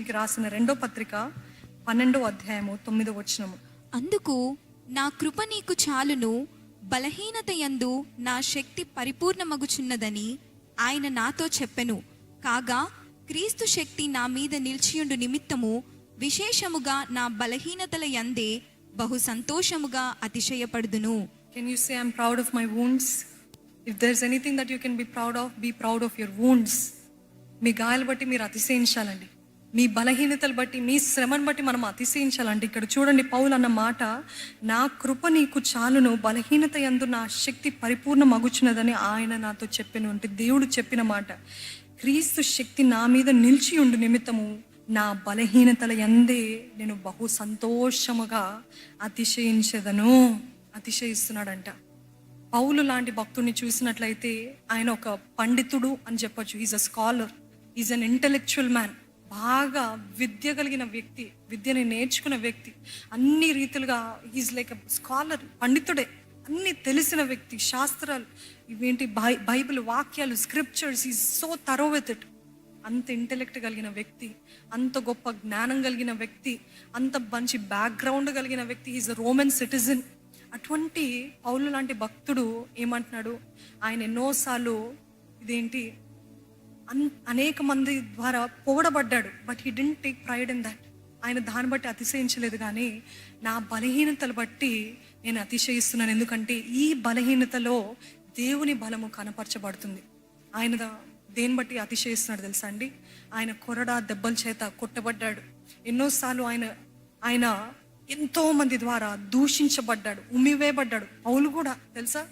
తిమోతికి రాసిన 2వ పత్రిక 12వ అధ్యాయము 9వ వచనము. అందుకు నా కృప నీకు చాలును, బలహీనత యందు నా శక్తి పరిపూర్ణమగుచున్నదని ఆయన నాతో చెప్పెను. కాగా క్రీస్తు శక్తి నా మీద నిలిచియుండు నిమిత్తము విశేషముగా నా బలహీనతల యందే బహు సంతోషముగా అతిశయపడుదును. Can you say, I'm proud of my wounds? If there's anything that you can be proud of your wounds. మీ గాయాలు బట్టి మీరు అతిశయించాలండి. మీ బలహీనతలు బట్టి, మీ శ్రమను బట్టి మనం అతిశయించాలండి. ఇక్కడ చూడండి, పౌలు అన్న మాట, నా కృప నీకు చాలును, బలహీనత యందు నా శక్తి పరిపూర్ణ మగుచున్నదని ఆయన నాతో చెప్పెను. అంటే దేవుడు చెప్పిన మాట. క్రీస్తు శక్తి నా మీద నిలిచి ఉండు నిమిత్తము నా బలహీనతల యందే నేను బహు సంతోషముగా అతిశయించదను. అతిశయిస్తున్నాడంట. పౌలు లాంటి భక్తుడిని చూసినట్లయితే ఆయన ఒక పండితుడు అని చెప్పొచ్చు. Is a scholar, is an intellectual man. బాగా విద్య కలిగిన వ్యక్తి, విద్యని నేర్చుకున్న వ్యక్తి, అన్ని రీతిలుగా ఈజ్ లైక్ అ స్కాలర్, పండితుడే, అన్ని తెలిసిన వ్యక్తి. శాస్త్రాలు ఇవేంటి, బైబిల్ వాక్యాలు, scriptures, is so thorough with it. అంత ఇంటెలెక్ట్ కలిగిన వ్యక్తి, అంత గొప్ప జ్ఞానం కలిగిన వ్యక్తి, అంత మంచి బ్యాక్గ్రౌండ్ కలిగిన వ్యక్తి. Is a Roman citizen. అటువంటి పౌలు లాంటి భక్తుడు ఏమంటున్నాడు, ఆయన ఎన్నోసార్లు ఇదేంటి అనేక మంది ద్వారా పొగడబడ్డాడు. But he didn't take pride in that. ఆయన దాన్ని బట్టి అతిశయించలేదు, కానీ నా బలహీనతలు బట్టి నేను అతిశయిస్తున్నాను. ఎందుకంటే ఈ బలహీనతలో దేవుని బలము కనపరచబడుతుంది. ఆయన దేన్ని బట్టి అతిశయిస్తున్నాడు తెలుసా అండి? ఆయన కొరడా దెబ్బల చేత కొట్టబడ్డాడు. ఎన్నోసార్లు ఆయన ఎంతో మంది ద్వారా దూషించబడ్డాడు, ఉమ్మివేయబడ్డాడు. పౌలు కూడా తెలుసా,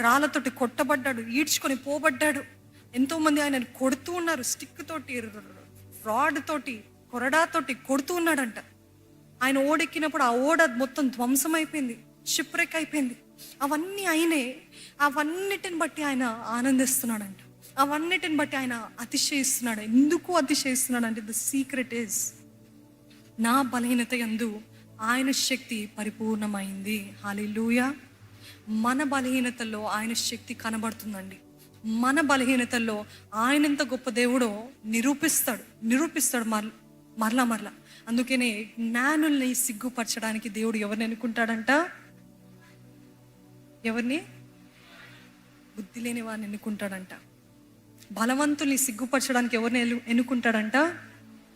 రాళ్ళతోటి కొట్టబడ్డాడు, ఈడ్చుకొని పోబడ్డాడు. ఎంతో మంది ఆయనను కొడుతూ ఉన్నారు, స్టిక్ తోటి, రాడ్ తోటి, కొరడాతోటి కొడుతూ ఉన్నాడంట. ఆయన ఓడెక్కినప్పుడు ఆ ఓడ మొత్తం ధ్వంసం అయిపోయింది, షిప్రెక్ అయిపోయింది. అవన్నీ అయినే, అవన్నిటిని బట్టి ఆయన ఆనందిస్తున్నాడంట. అవన్నిటిని బట్టి ఆయన అతిశయిస్తున్నాడు. ఎందుకు అతిశయిస్తున్నాడు అంటే, ద సీక్రెట్ ఈజ్, నా బలహీనత యందు ఆయన శక్తి పరిపూర్ణమైంది. హల్లెలూయా. మన బలహీనతల్లో ఆయన శక్తి కనబడుతుందండి. మన బలహీనతల్లో ఆయన ఎంత గొప్ప దేవుడో నిరూపిస్తాడు మరలా. అందుకనే జ్ఞానుల్ని సిగ్గుపరచడానికి దేవుడు ఎవరిని ఎన్నుకుంటాడంట? ఎవరిని? బుద్ధి లేని వారిని ఎన్నుకుంటాడంట. బలవంతుల్ని సిగ్గుపరచడానికి ఎవరిని ఎన్నుకుంటాడంట?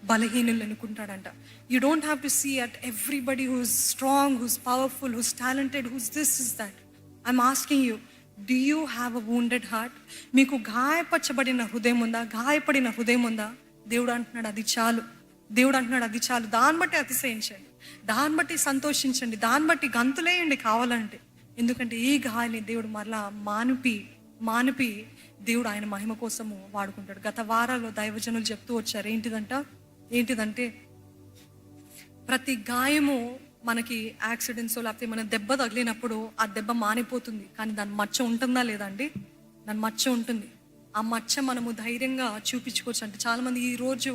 బలహీనులు ఎన్నుకుంటాడంట. You don't have to see at everybody who's strong, who's powerful, who's talented, who's this is that. I'm asking you, do you have a wounded heart? మీకు గాయపరచబడిన హృదయం ఉందా? గాయపడిన హృదయం ఉందా? దేవుడు అంటున్నాడు అది చాలు. దేవుడు అంటున్నాడు అది చాలు. దాన్ని బట్టి అతిశయించండి, దాన్ని బట్టి సంతోషించండి, దాన్ని బట్టి గంతులేయండి కావాలంటే. ఎందుకంటే ఈ గాయాన్ని దేవుడు మరలా మానిపి దేవుడు ఆయన మహిమ కోసము వాడుకుంటాడు. గత వారాల్లో దైవజనులు చెప్తూ వచ్చారు, ఏంటిదంటే ప్రతి గాయము మనకి యాక్సిడెంట్స్ లేకపోతే మన దెబ్బ తగిలినప్పుడు ఆ దెబ్బ మానిపోతుంది, కానీ దాని మచ్చ ఉంటుందా లేదా అండి? దాని మచ్చ ఉంటుంది. ఆ మచ్చ మనము ధైర్యంగా చూపించుకోవచ్చు. అంటే చాలామంది ఈరోజు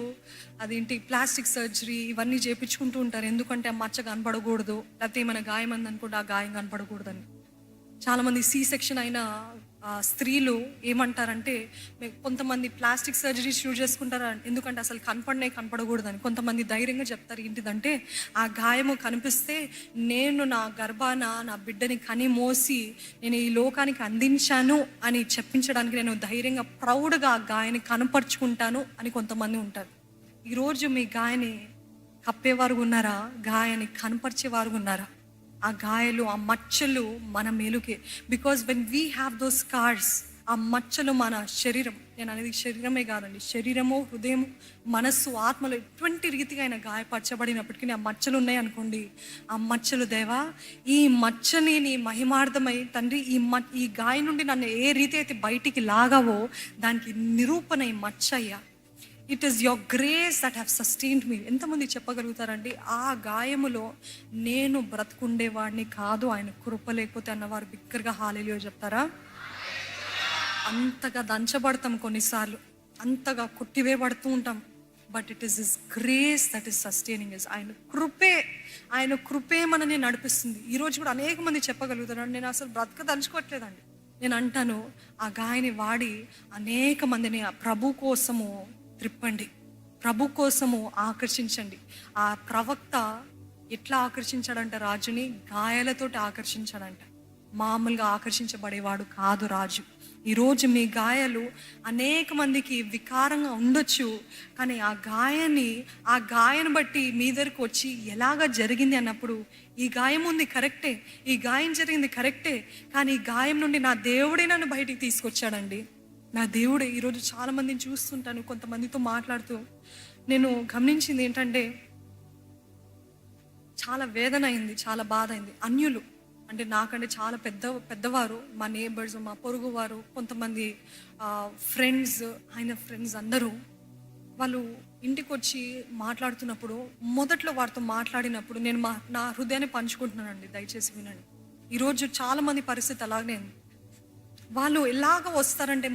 అదేంటి ప్లాస్టిక్ సర్జరీ ఇవన్నీ చేయించుకుంటూ ఉంటారు. ఎందుకంటే ఆ మచ్చ కనపడకూడదు, లేకపోతే ఏమైనా గాయం అంది అనుకుంటే ఆ గాయం కనపడకూడదని. చాలామంది సి సెక్షన్ అయిన స్త్రీలు ఏమంటారంటే, కొంతమంది ప్లాస్టిక్ సర్జరీస్ యూజ్ చేసుకుంటారు ఎందుకంటే అసలు కనపడకూడదని. కొంతమంది ధైర్యంగా చెప్తారు ఏంటిదంటే, ఆ గాయము కనిపిస్తే నేను నా గర్భాన నా బిడ్డని కని మోసి నేను ఈ లోకానికి అందించాను అని చెప్పించడానికి నేను ధైర్యంగా ప్రౌడ్గా ఆ గాయాన్ని కనపరుచుకుంటాను అని కొంతమంది ఉంటారు. ఈరోజు మీ గాయాన్ని కప్పేవారు ఉన్నారా? గాయాన్ని కనపరిచేవారు ఉన్నారా? ఆ గాయాలు, ఆ మచ్చలు మన మేలుకే. Because when we have those scars, ఆ మచ్చలు మన శరీరం, నేను అనేది శరీరమే కాదండి, శరీరము, హృదయం, మనస్సు, ఆత్మలు ఎటువంటి రీతిగా అయినా గాయపరచబడినప్పటికీ ఆ మచ్చలు ఉన్నాయి అనుకోండి, ఆ మచ్చలు, దేవా ఈ మచ్చని నీ మహిమార్థమై తండ్రి ఈ గాయం నుండి నన్ను ఏ రీతి అయితే బయటికి లాగావో దానికి నిరూపణ ఈ మచ్చ అయ్యా. It is your grace that have sustained me. ఎంతమంది చెప్పగలుగుతారండి, ఆ గాయములో నేను బ్రతుకుండేవాడిని కాదు ఆయన కృప లేకపోతే అన్నవారు బిగ్గరగా హల్లెలూయా చెప్తారా? అంతగా దంచబడతాం కొన్నిసార్లు, అంతగా కొట్టివేయబడుతూ ఉంటాం. But it is his grace that is sustaining us. ఆయన కృపే మనని నడిపిస్తుంది. ఈరోజు కూడా అనేక మంది చెప్పగలుగుతారు, నేను అసలు బ్రతకదలుచుకోవట్లేదండి. నేను అంటాను, ఆ గాయని వాడి అనేక మందిని ఆ ప్రభు కోసము త్రిప్పండి. ప్రభు కోసము ఆకర్షించండి. ఆ ప్రవక్త ఎట్లా ఆకర్షించాడంట రాజుని? గాయాలతోటి ఆకర్షించాడంట. మామూలుగా ఆకర్షించబడేవాడు కాదు రాజు. ఈరోజు మీ గాయాలు అనేక మందికి వికారంగా ఉండొచ్చు, కానీ ఆ గాయాన్ని బట్టి మీ దగ్గరకు వచ్చి ఎలాగ జరిగింది అన్నప్పుడు, ఈ గాయం ఉంది కరెక్టే, ఈ గాయం జరిగింది కరెక్టే, కానీ ఈ గాయం నుండి నా దేవుడే నన్ను బయటికి తీసుకొచ్చాడండి. నా దేవుడే. ఈరోజు చాలా మందిని చూస్తుంటాను, కొంతమందితో మాట్లాడుతూ నేను గమనించింది ఏంటంటే, చాలా వేదన అయింది, చాలా బాధ అయింది. అన్యులు అంటే నాకంటే చాలా పెద్దవారు, మా నేబర్స్, మా పొరుగు వారు, కొంతమంది ఫ్రెండ్స్, ఆయన ఫ్రెండ్స్ అందరూ వాళ్ళు ఇంటికి వచ్చి మాట్లాడుతున్నప్పుడు, మొదట్లో వారితో మాట్లాడినప్పుడు నేను నా హృదయాన్ని పంచుకుంటున్నానండి, దయచేసి వినండి. ఈరోజు చాలా మంది పరిస్థితి అలాగనే ఉంది. వాళ్ళు ఎలాగ వస్తారంటే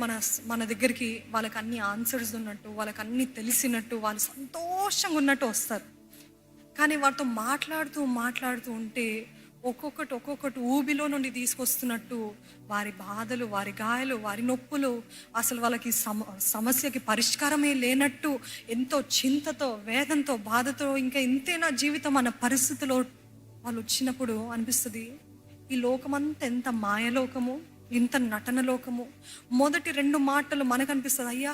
మన దగ్గరికి, వాళ్ళకి అన్ని ఆన్సర్స్ ఉన్నట్టు, వాళ్ళకి అన్ని తెలిసినట్టు, వాళ్ళు సంతోషంగా ఉన్నట్టు వస్తారు. కానీ వారితో మాట్లాడుతూ ఉంటే ఒక్కొక్కటి ఊబిలో నుండి తీసుకొస్తున్నట్టు, వారి బాధలు, వారి గాయాలు, వారి నొప్పులు, అసలు వాళ్ళకి సమస్యకి పరిష్కారమే లేనట్టు, ఎంతో చింతతో, వేదంతో, బాధతో, ఇంకా ఇంతేనా జీవితం అన్న పరిస్థితిలో వాళ్ళు వచ్చినప్పుడు అనిపిస్తుంది, ఈ లోకమంతా ఎంత మాయలోకము, ఇంత నటన లోకము. మొదటి 2 మాటలు మనకు అనిపిస్తుంది, అయ్యా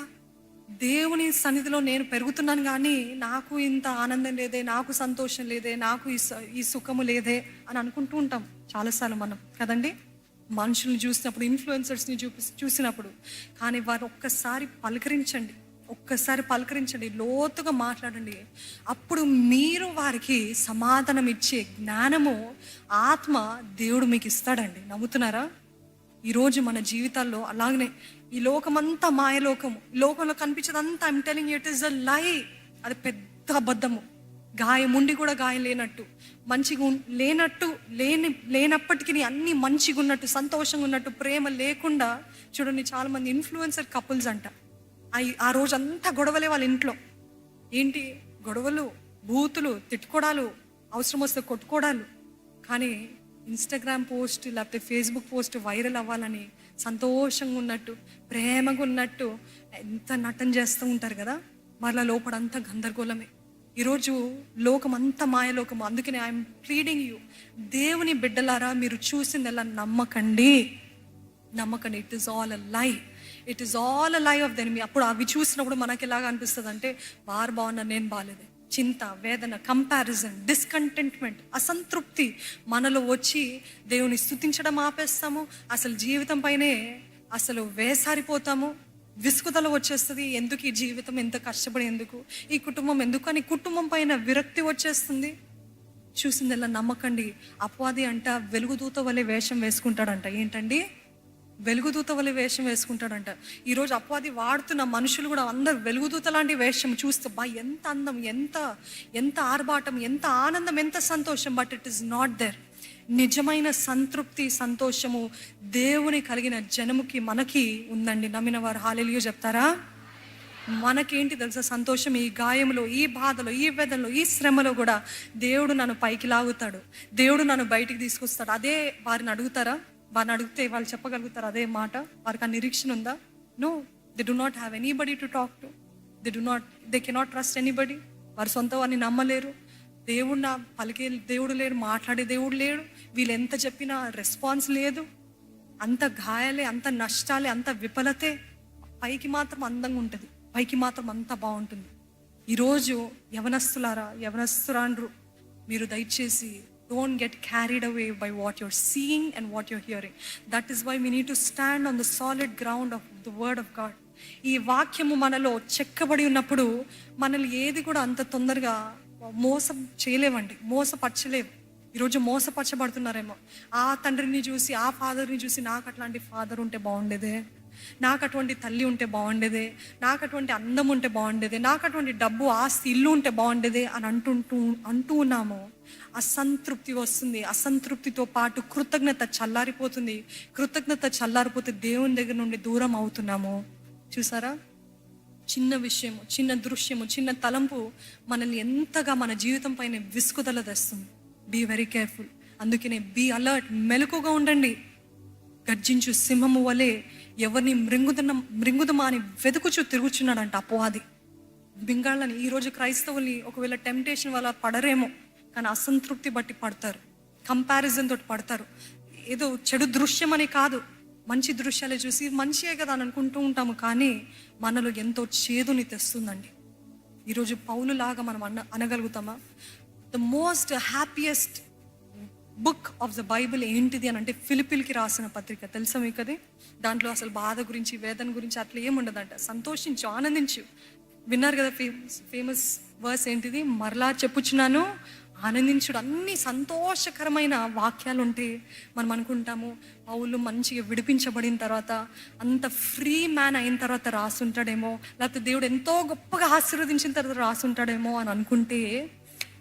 దేవుని సన్నిధిలో నేను పెరుగుతున్నాను, కానీ నాకు ఇంత ఆనందం లేదే, నాకు సంతోషం లేదే, నాకు ఈ సుఖము లేదే అని అనుకుంటూ ఉంటాం చాలాసార్లు మనం కదండి. మనుషుల్ని చూసినప్పుడు, ఇన్ఫ్లుయెన్సర్స్ని చూసినప్పుడు. కానీ వారు ఒక్కసారి పలకరించండి, లోతుగా మాట్లాడండి. అప్పుడు మీరు వారికి సమాధానం ఇచ్చే జ్ఞానము, ఆత్మ దేవుడు మీకు ఇస్తాడండి. నమ్ముతున్నారా? ఈరోజు మన జీవితాల్లో అలాగనే ఈ లోకమంతా మాయలోకము, లోకంలో కనిపించేదంతా I'm telling you, it is a lie. అది పెద్ద అబద్ధము. గాయం ఉండి కూడా గాయం లేనట్టు, మంచిగా లేనప్పటికీ అన్ని మంచిగా ఉన్నట్టు, సంతోషంగా ఉన్నట్టు, ప్రేమ లేకుండా చూడండి. చాలా మంది ఇన్ఫ్లుయెన్సర్ కపుల్స్ అంట, ఆ రోజు అంతా గొడవలే వాళ్ళ ఇంట్లో. ఏంటి గొడవలు, బూతులు, తిట్టుకోవడాలు, అవసరం వస్తే కొట్టుకోవడాలు. కానీ ఇన్స్టాగ్రామ్ పోస్ట్ లేకపోతే ఫేస్బుక్ పోస్ట్ వైరల్ అవ్వాలని సంతోషంగా ఉన్నట్టు, ప్రేమగా ఉన్నట్టు ఎంత నటన చేస్తూ ఉంటారు కదా. మరలా లోపడంతా గందరగోళమే. ఈరోజు లోకం అంతా మాయలోకము. అందుకనే ఐఎమ్ ప్లీడింగ్ యూ, దేవుని బిడ్డలారా, మీరు చూసింది ఎలా నమ్మకండి. ఇట్ ఈస్ ఆల్ అ లై ఆఫ్ ద ఎనిమీ. అప్పుడు అవి చూసినప్పుడు మనకి ఎలాగ అనిపిస్తుంది అంటే, వారు బాగున్నారు, నేను బాగాలేదు. చింత, వేదన, కంపారిజన్, డిస్కంటెంట్మెంట్, అసంతృప్తి మనలో వచ్చి దేవుని స్తుతించడం ఆపేస్తాము. అసలు జీవితం పైనే అసలు వేసారిపోతాము. విసుగుదల వచ్చేస్తుంది. ఎందుకు ఈ జీవితం, ఎంత కష్టపడి ఎందుకు, ఈ కుటుంబం ఎందుకు అని కుటుంబం పైన విరక్తి వచ్చేస్తుంది. చూసిందల్లా నమ్మకండి. అపవాది అంట వెలుగుదూత వలె వేషం వేసుకుంటాడంట. ఏంటండి? వెలుగుదూత వలె వేషం వేసుకుంటాడంట. ఈరోజు అపవాది వాడుతున్న మనుషులు కూడా అందరు వెలుగుదూత లాంటి వేషం చూస్తే, ఎంత అందం, ఎంత ఆర్భాటం, ఎంత ఆనందం, ఎంత సంతోషం. But it is not there. నిజమైన సంతృప్తి, సంతోషము దేవుని కలిగిన జనముకి, మనకి ఉందండి. నమ్మిన వారు హల్లెలూయా చెప్తారా? మనకేంటి తెలుసా సంతోషం? ఈ గాయములో, ఈ బాధలో, ఈ వేదనలో, ఈ శ్రమలో కూడా దేవుడు నన్ను పైకి లాగుతాడు, దేవుడు నన్ను బయటికి తీసుకొస్తాడు. అదే వారిని అడుగుతారా? వారిని అడిగితే వాళ్ళు చెప్పగలుగుతారు అదే మాట? వారికి ఆ నిరీక్షణ ఉందా? No, they do not have anybody to talk to. They cannot trust anybody. వారి సొంత వారిని నమ్మలేరు. దేవుడు పలికే దేవుడు లేడు, మాట్లాడే దేవుడు లేడు. వీళ్ళు ఎంత చెప్పినా రెస్పాన్స్ లేదు. అంత గాయాలే, అంత నష్టాలే, అంత విఫలతే. పైకి మాత్రం అందంగా ఉంటుంది, పైకి మాత్రం అంత బాగుంటుంది. ఈరోజు యవనస్తురాండ్రు, మీరు దయచేసి don't get carried away by what you're seeing and what you're hearing. That is why we need to stand on the solid ground of the word of God. ఈ వాక్యము మనలో చెక్కబడి ఉన్నప్పుడు మనల్ని ఏది కూడా అంత తొందరగా మోసం చేయలేవండి, మోసపరచలేవు. ఈరోజు మోసపరచబడుతున్నారేమో. ఆ తండ్రిని చూసి, ఆ ఫాదర్ని చూసి, నాకు అట్లాంటి ఫాదర్ ఉంటే బాగుండేదే, నాకు అటువంటి తల్లి ఉంటే బాగుండేదే, నాకు అటువంటి అందం ఉంటే బాగుండేదే, నాకు అటువంటి డబ్బు, ఆస్తి, ఇల్లు ఉంటే బాగుండేదే అని అంటూ ఉన్నాము. అసంతృప్తి వస్తుంది. అసంతృప్తితో పాటు కృతజ్ఞత చల్లారిపోతుంది. కృతజ్ఞత చల్లారిపోతే దేవుని దగ్గర నుండి దూరం అవుతున్నాము. చూసారా? చిన్న విషయము, చిన్న దృశ్యము, చిన్న తలంపు మనల్ని ఎంతగా మన జీవితం పైన విసుగుదల తెస్తుంది. Be very careful. అందుకనే బీ అలర్ట్, మెలకుగా ఉండండి. గర్జించు సింహము వలె ఎవరిని మృంగుదమా అని వెతుకుచూ తిరుగుచున్నాడంట అపవాది. బింగాళ్ళని ఈరోజు క్రైస్తవుల్ని ఒకవేళ టెంప్టేషన్ వల్ల పడరేమో, కానీ అసంతృప్తి బట్టి పడతారు, కంపారిజన్ తోటి పడతారు. ఏదో చెడు దృశ్యం అని కాదు, మంచి దృశ్యాలే చూసి మంచియే కదా అని అనుకుంటూ ఉంటాము, కానీ మనలో ఎంతో చేదుని తెస్తుందండి. ఈరోజు పౌలు లాగా మనం అనగలుగుతామా? The most happiest book of the Bible ఏంటిది అని అంటే ఫిలిపిల్కి రాసిన పత్రిక. తెలుసా మీకు అది? దాంట్లో అసలు బాధ గురించి, వేదన గురించి అట్లా ఏముండదంట. సంతోషించు, ఆనందించు. విన్నారు కదా ఫేమస్ వర్స్ ఏంటిది? మరలా చెప్పుచున్నాను ఆనందించుడు. అన్ని సంతోషకరమైన వాక్యాలు ఉంటే మనం అనుకుంటాము పౌలు మంచిగా విడిపించబడిన తర్వాత, అంత ఫ్రీ మ్యాన్ అయిన తర్వాత రాసుంటాడేమో, లేకపోతే దేవుడు ఎంతో గొప్పగా ఆశీర్వదించిన తర్వాత రాసుంటాడేమో అని అనుకుంటే,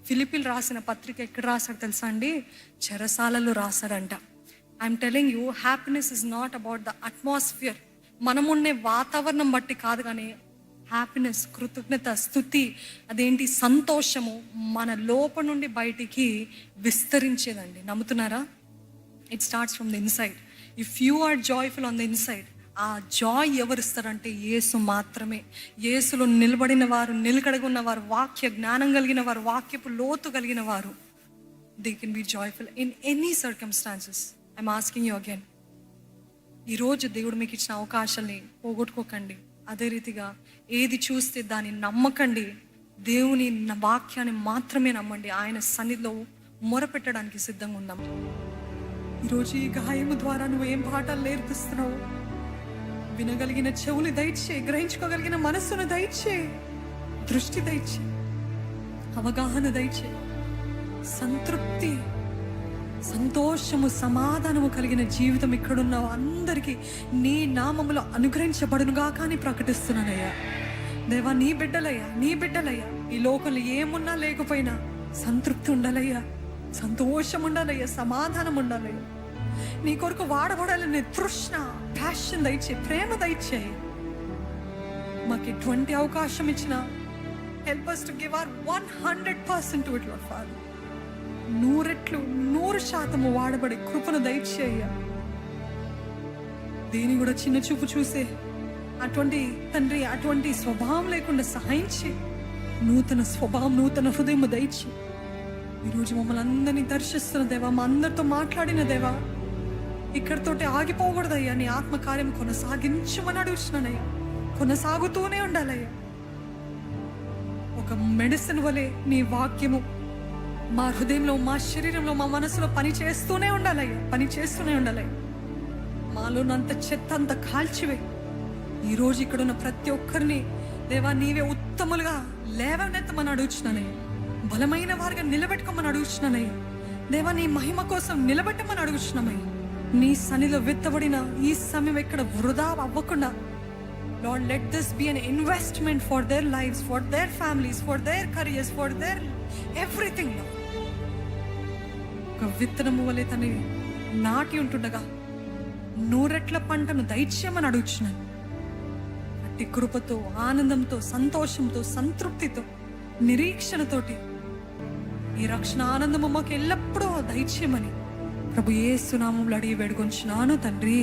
ఫిలిపిల్ రాసిన పత్రిక ఎక్కడ రాశాడు తెలుసా అండి? చెరసాలలో రాశాడంట. I'm telling you, happiness is not about the atmosphere, మనమున్నే వాతావరణం బట్టి కాదు, కానీ హ్యాపీనెస్, కృతజ్ఞత, స్తుతి, అదేంటి సంతోషము మన లోపల నుండి బయటికి విస్తరించేదండి. నమ్ముతున్నారా? It starts from the inside. If you are joyful on the inside, ఆ జాయ్ ఎవరిస్తారంటే యేసు మాత్రమే. యేసులో నిలబడిన వారు, నిలకడగా ఉన్నవారు, వాక్య జ్ఞానం కలిగిన వారు, వాక్యపు లోతు కలిగిన వారు, they can be joyful in any circumstances. I'm asking you again, ఈరోజు దేవుడు మీకు ఇచ్చిన అవకాశాన్ని పోగొట్టుకోకండి. అదే రీతిగా ఏది చూస్తే దాన్ని నమ్మకండి. దేవుని వాక్యాన్ని మాత్రమే నమ్మండి. ఆయన సన్నిధిలో మొరపెట్టడానికి సిద్ధంగా ఉందాం. ఈరోజు ఈ గాయము ద్వారా నువ్వు ఏం పాఠాలు నేర్పిస్తున్నావు? వినగలిగిన చెవులు దయచే, గ్రహించుకోగలిగిన మనస్సును దయచే, దృష్టి దయచే, అవగాహన దయచే, సంతృప్తి, సంతోషము, సమాధానము కలిగిన జీవితం ఇక్కడున్న అందరికీ నీ నామములో అనుగ్రహించబడునుగా కానీ ప్రకటిస్తున్నానయ్యా. దేవా, నీ బిడ్డలయ్యా, నీ బిడ్డలయ్యా, ఈ లోకంలో ఏమున్నా లేకపోయినా సంతృప్తి ఉండాలయ్యా, సంతోషం ఉండాలయ్యా, సమాధానం ఉండాలయ్యా. నీ కొరకు వాడబడాలనే తృష్ణ, ప్యాషన్ దయచే, ప్రేమ దయచే. మాకు ఎటువంటి అవకాశం ఇచ్చినా help us to give our 100% to it, Lord Father. 100% వాడబడే కృపను దయచేయ. దేని కూడా చిన్న చూపు చూసే అటువంటి తండ్రి, అటువంటి స్వభావం లేకుండా సహాయం చేయి. నూతన స్వభావం, నూతన హృదయం దయచి ఈరోజు మమ్మల్ని అందరినీ దర్శిస్తున్న దేవా, మా అందరితో మాట్లాడిన దేవా, ఇక్కడితోటి ఆగిపోకూడదయ్యా. నీ ఆత్మకార్యం కొనసాగించమని అడుగుతున్నానయ్యా. కొనసాగుతూనే ఉండాలయ్యా. ఒక మెడిసిన్ వలె నీ వాక్యము మా హృదయంలో, మా శరీరంలో, మా మనసులో పని చేస్తూనే ఉండాలయ్యా, పని చేస్తూనే ఉండాలయ్యా. మాలోనంత చెత్త అంత కాల్చివే. ఈరోజు ఇక్కడున్న ప్రతి ఒక్కరిని దేవా, నీవే ఉత్తములుగా లేవనెత్తమని అడుగుతున్నానయ్యా. బలమైన వారిగా నిలబెట్టుకోమని అడుగుతున్నానయ్యా. దేవా, నీ మహిమ కోసం నిలబెట్టమని అడుగుతున్నామయ్యా. నీ సన్నిధిలో విత్తబడిన ఈ సమయం ఎక్కడ వృధా అవ్వకుండా, Lord, let this be an investment for their lives, for their families, for their careers, for their everything, Lord. ఒక విత్తనము వలె తను నాటి ఉంటుండగా 100 రెట్ల పంటను దయచేయమని అడుగుతున్నాను. అట్టి కృపతో, ఆనందంతో, సంతోషంతో, సంతృప్తితో, నిరీక్షణతోటి ఈ రక్షణ ఆనందము మాకు ఎల్లప్పుడూ దయచేయమని ప్రభు యేసు నామములో అడిగి వేడుకొంచున్నాను తండ్రి.